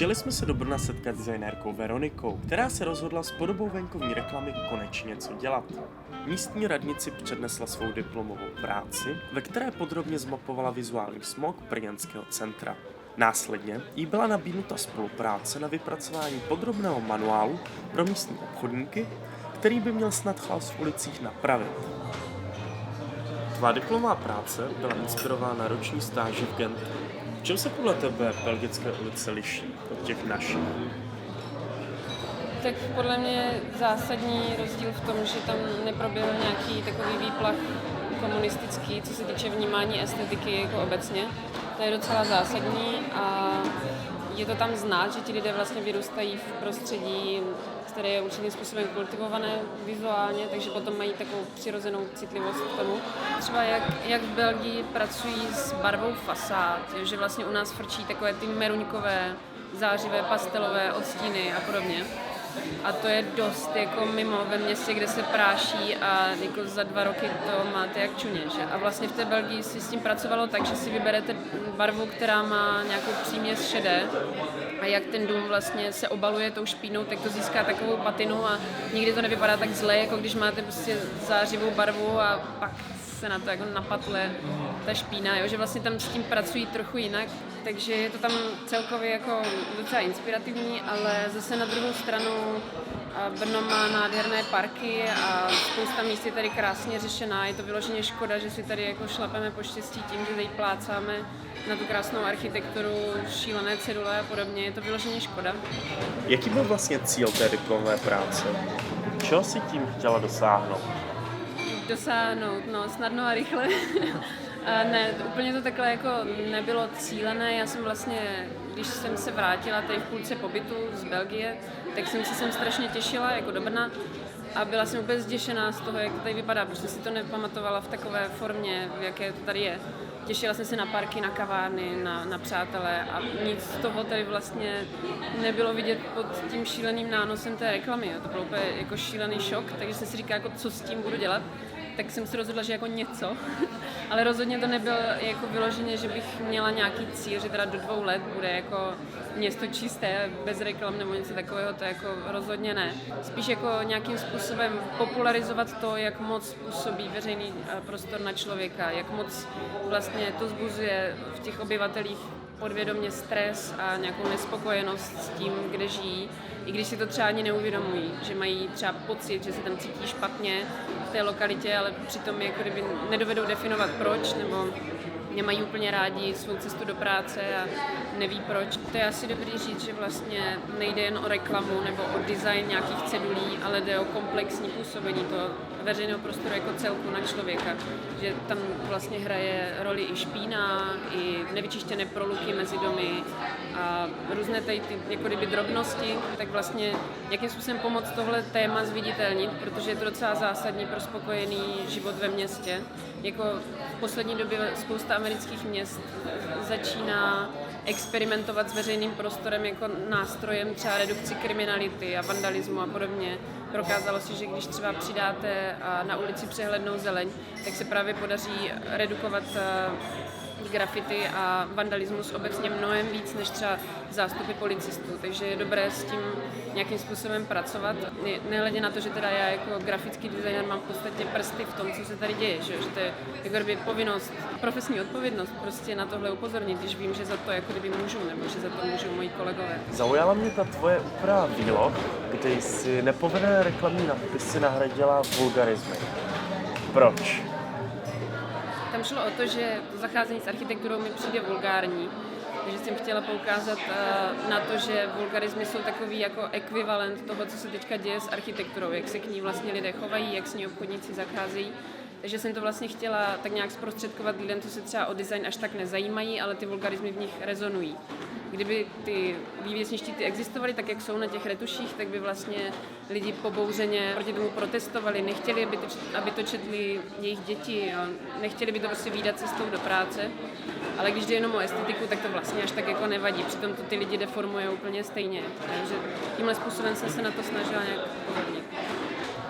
Přijeli jsme se do Brna setkat s designérkou Veronikou, která se rozhodla s podobou venkovní reklamy konečně něco dělat. Místní radnici přednesla svou diplomovou práci, ve které podrobně zmapovala vizuální smog brněnského centra. Následně jí byla nabídnuta spolupráce na vypracování podrobného manuálu pro místní obchodníky, který by měl snad chaos v ulicích napravit. Tvá diplomová práce byla inspirována roční stáží v Gentu. V čem se podle tebe belgické ulice liší od těch našich? Tak podle mě je zásadní rozdíl v tom, že tam neproběhl nějaký takový výplach komunistický, co se týče vnímání estetiky jako obecně. To je docela zásadní a je to tam znát, že ti lidé vlastně vyrůstají v prostředí, které je určitým způsobem kultivované vizuálně, takže potom mají takovou přirozenou citlivost k tomu. Třeba jak v Belgii pracují s barvou fasád, že vlastně u nás frčí takové ty meruňkové, zářivé, pastelové odstíny a podobně. A to je dost jako mimo ve městě, kde se práší a jako za 2 roky to máte jak čuně. Že? A vlastně v té Belgii si s tím pracovalo tak, že si vyberete barvu, která má nějakou příměs šedé a jak ten dům vlastně se obaluje tou špínou, tak to získá takovou patinu a nikdy to nevypadá tak zle, jako když máte prostě zářivou barvu a pak se na to jako napatle ta špína, jo? Že vlastně tam s tím pracují trochu jinak, takže je to tam celkově jako docela inspirativní, ale zase na druhou stranu Brno má nádherné parky a spousta míst je tady krásně řešená. Je to vyloženě škoda, že si tady jako šlapeme po štěstí tím, že tady plácáme na tu krásnou architekturu, šílené cedule a podobně. Je to vyloženě škoda. Jaký byl vlastně cíl té diplomové práce? Čeho si tím chtěla dosáhnout? No snadno a rychle. A ne, úplně to takhle jako nebylo cílené. Já jsem vlastně, když jsem se vrátila tady v půlce pobytu z Belgie, tak jsem se sem strašně těšila jako do Brna a byla jsem úplně zděšená z toho, jak to tady vypadá, protože si to nepamatovala v takové formě, v jaké to tady je. Těšila jsem se na parky, na kavárny, na přátelé a nic z toho tady vlastně nebylo vidět pod tím šíleným nánosem té reklamy. Jo. To byl úplně jako šílený šok, takže jsem si říkala, jako, co s tím budu dělat. Tak jsem si rozhodla, že jako něco, ale rozhodně to nebylo jako vyloženě, že bych měla nějaký cíl, že teda do 2 let bude jako město čisté, bez reklam nebo něco takového, to jako rozhodně ne. Spíš jako nějakým způsobem popularizovat to, jak moc působí veřejný prostor na člověka, jak moc vlastně to vzbuzuje v těch obyvatelích podvědomě stres a nějakou nespokojenost s tím, kde žijí, i když si to třeba ani neuvědomují, že mají třeba pocit, že se tam cítí špatně v té lokalitě, ale přitom jako kdyby nedovedou definovat proč, nebo nemají úplně rádi svou cestu do práce a neví proč. To je asi dobrý říct, že vlastně nejde jen o reklamu nebo o design nějakých cedulí, ale jde o komplexní působení toho veřejného prostoru jako celku na člověka. Že tam vlastně hraje roli i špína, i nevyčištěné proluky mezi domy a různé tady ty jako kdyby drobnosti, tak vlastně jakým způsobem pomoct tohle téma zviditelnit, protože je to docela zásadní pro spokojený život ve městě. Jako v poslední době spousta amerických měst začíná experimentovat s veřejným prostorem jako nástrojem třeba redukci kriminality a vandalismu a podobně. Prokázalo se, že když třeba přidáte na ulici přehlednou zeleň, tak se právě podaří redukovat grafity a vandalismus obecně mnohem víc než třeba zástupy policistů, takže je dobré s tím nějakým způsobem pracovat. Nehledě na to, že teda já jako grafický designer mám v podstatě prsty v tom, co se tady děje, že to je jako kdyby povinnost, profesní odpovědnost prostě na tohle upozornit, když vím, že za to jako kdyby můžu, nebo že za to můžou moji kolegové. Zaujala mě ta tvoje úprava výloh, kdy jsi nepovedené reklamní nadpisy nahradila vulgarismy. Proč? Tam šlo o to, že to zacházení s architekturou mi přijde vulgární, takže jsem chtěla poukázat na to, že vulgarismy jsou takový jako ekvivalent toho, co se teďka děje s architekturou, jak se k ní vlastně lidé chovají, jak s ní obchodníci zacházejí. Takže jsem to vlastně chtěla tak nějak zprostředkovat lidem, co se třeba o design až tak nezajímají, ale ty vulgarismy v nich rezonují. Kdyby ty vývěsní štíty existovaly tak, jak jsou na těch retuších, tak by vlastně lidi pobouřeně proti tomu protestovali, nechtěli, aby to četli jejich děti, a nechtěli by to prostě vydat cestou do práce, ale když jde jenom o estetiku, tak to vlastně až tak jako nevadí, přitom to ty lidi deformuje úplně stejně. Takže tímhle způsobem jsem se na to snažila nějak upozornit.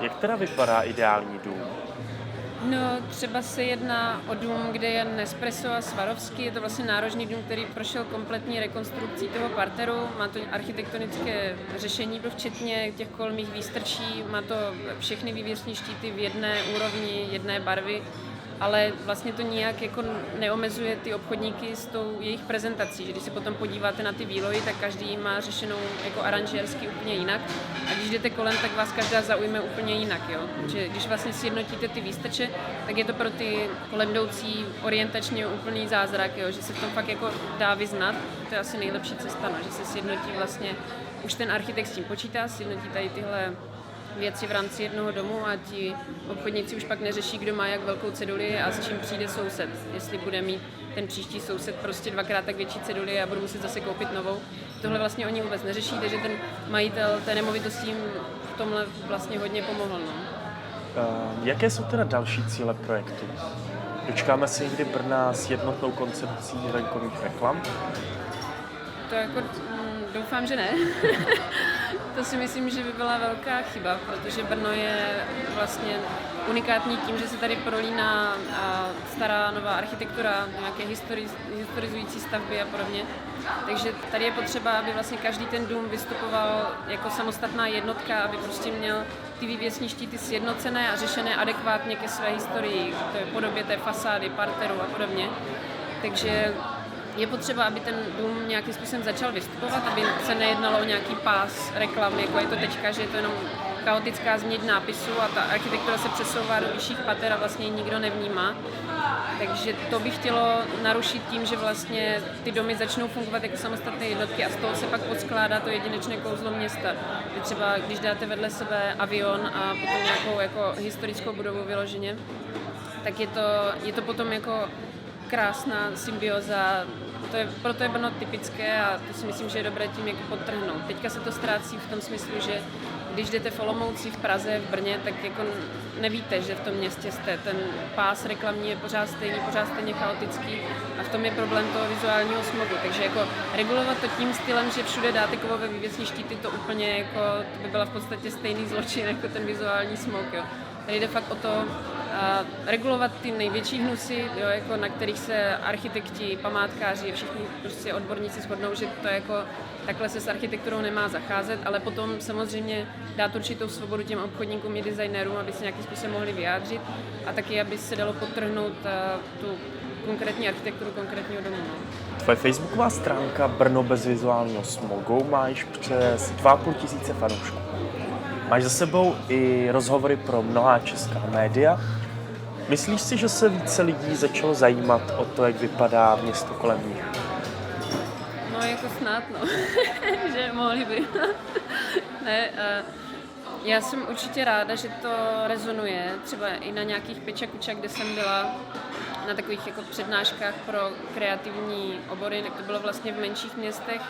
Jak teda vypadá ideální dům? No, třeba se jedná o dům, kde je Nespresso a Swarovski, je to vlastně nárožný dům, který prošel kompletní rekonstrukcí toho parteru, má to architektonické řešení, včetně těch kolmých výstrčí, má to všechny vývěsní štíty v jedné úrovni, jedné barvy, ale vlastně to nijak jako neomezuje ty obchodníky s tou jejich prezentací, že když se potom podíváte na ty výlohy, tak každý má řešenou jako aranžérsky úplně jinak a když jdete kolem, tak vás každá zaujme úplně jinak, jo. Že když vlastně sjednotíte ty výstrče, tak je to pro ty kolem jdoucí orientačně úplný zázrak, jo, že se v tom fakt jako dá vyznat, to je asi nejlepší cesta, no, že se sjednotí vlastně, už ten architekt s tím počítá, sjednotí tady tyhle věci v rámci jednoho domu a ti obchodníci už pak neřeší, kdo má jak velkou ceduli a s čím přijde soused. Jestli bude mít ten příští soused prostě dvakrát tak větší ceduli a budou muset zase koupit novou. Tohle vlastně oni vůbec neřeší, takže ten majitel té nemovitosti jim v tomhle vlastně hodně pomohl. No. Jaké jsou teda další cíle projektu? Dočkáme se někdy Brna s jednotnou koncepcí venkovních reklam? To jako doufám, že ne. To si myslím, že by byla velká chyba, protože Brno je vlastně unikátní tím, že se tady prolíná stará nová architektura, nějaké historizující stavby a podobně. Takže tady je potřeba, aby vlastně každý ten dům vystupoval jako samostatná jednotka, aby prostě měl ty vývěsní štíty sjednocené a řešené adekvátně ke své historii, to je podobě té fasády, parteru a podobně. Takže je potřeba, aby ten dům nějakým způsobem začal vystupovat, aby se nejednalo o nějaký pás reklam, jako je to teďka, že je to jenom chaotická změť nápisu a ta architektura se přesouvá do vyšších pater a vlastně ji nikdo nevnímá. Takže to by chtělo narušit tím, že vlastně ty domy začnou fungovat jako samostatné jednotky a z toho se pak podskládá to jedinečné kouzlo města. Kdy třeba když dáte vedle sebe Avion a potom nějakou jako historickou budovu vyloženě, tak je to potom jako krásná symbioza, proto je Brno typické a to si myslím, že je dobré tím jako podtrhnout. Teďka se to ztrácí v tom smyslu, že když jdete v Olomouci, v Praze, v Brně, tak jako nevíte, že v tom městě jste. Ten pás reklamní je pořád stejně chaotický a v tom je problém toho vizuálního smogu. Takže jako regulovat to tím stylem, že všude dáte kovové vývěsní štíty, to úplně jako, to by byla v podstatě stejný zločin jako ten vizuální smog. Jo. Tady jde fakt o to, regulovat ty největší hnusy, jo, jako na kterých se architekti, památkáři, všichni prostě odborníci shodnou, že to jako takhle se s architekturou nemá zacházet, ale potom samozřejmě dát určitou svobodu těm obchodníkům i designérům, aby se nějakým způsobem mohli vyjádřit a taky, aby se dalo podtrhnout tu konkrétní architekturu konkrétního domu. No. Tvoje facebooková stránka Brno bez vizuálního smogu má již přes 2500 fanoušků. Máš za sebou i rozhovory pro mnohá česká média. Myslíš si, že se více lidí začalo zajímat o to, jak vypadá město kolem nich? No jako snad, no. Že mohli by. Ne, já jsem určitě ráda, že to rezonuje. Třeba i na nějakých pečakučách, kde jsem byla, na takových jako přednáškách pro kreativní obory, tak to bylo vlastně v menších městech.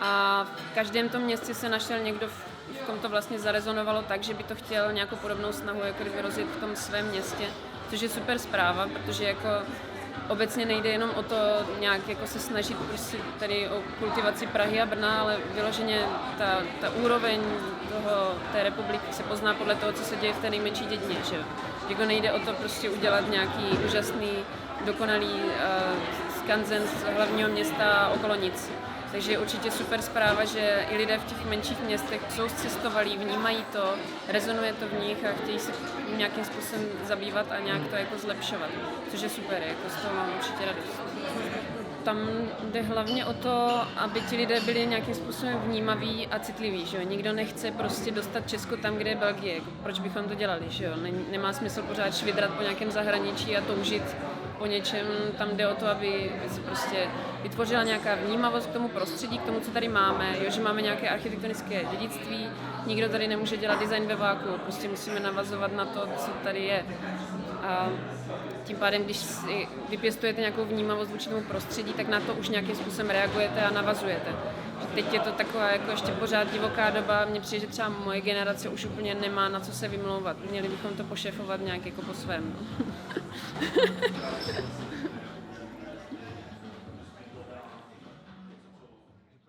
A v každém tom městě se našel někdo, v kom to vlastně zarezonovalo tak, že by to chtěl nějakou podobnou snahu jako kdyby rozjet v tom svém městě, což je super zpráva, protože jako obecně nejde jenom o to nějak jako se snažit prostě tady o kultivaci Prahy a Brna, ale vyloženě ta úroveň té republiky se pozná podle toho, co se děje v té nejmenší dědině, že jako nejde o to prostě udělat nějaký úžasný, dokonalý skanzen z hlavního města okolo nic. Takže je určitě super zpráva, že i lidé v těch menších městech jsou zcestovalí, vnímají to, rezonuje to v nich a chtějí se nějakým způsobem zabývat a nějak to jako zlepšovat, což je super, jako z toho mám určitě radost. Tam jde hlavně o to, aby ti lidé byli nějakým způsobem vnímaví a citliví, že jo. Nikdo nechce prostě dostat Česko tam, kde je Belgie, jako proč bychom to dělali, že jo. Nemá smysl pořád švidrat po nějakém zahraničí a toužit po něčem, tam jde o to, aby se prostě vytvořila nějaká vnímavost k tomu prostředí, k tomu, co tady máme, jo, že máme nějaké architektonické dědictví, nikdo tady nemůže dělat design ve váku, prostě musíme navazovat na to, co tady je. A tím pádem, když si vypěstujete nějakou vnímavost vůči tomu prostředí, tak na to už nějakým způsobem reagujete a navazujete. Teď je to taková jako ještě pořád divoká doba, mně přijde, že třeba moje generace už úplně nemá na co se vymlouvat. Měli bychom to pošefovat nějak jako po svém. No.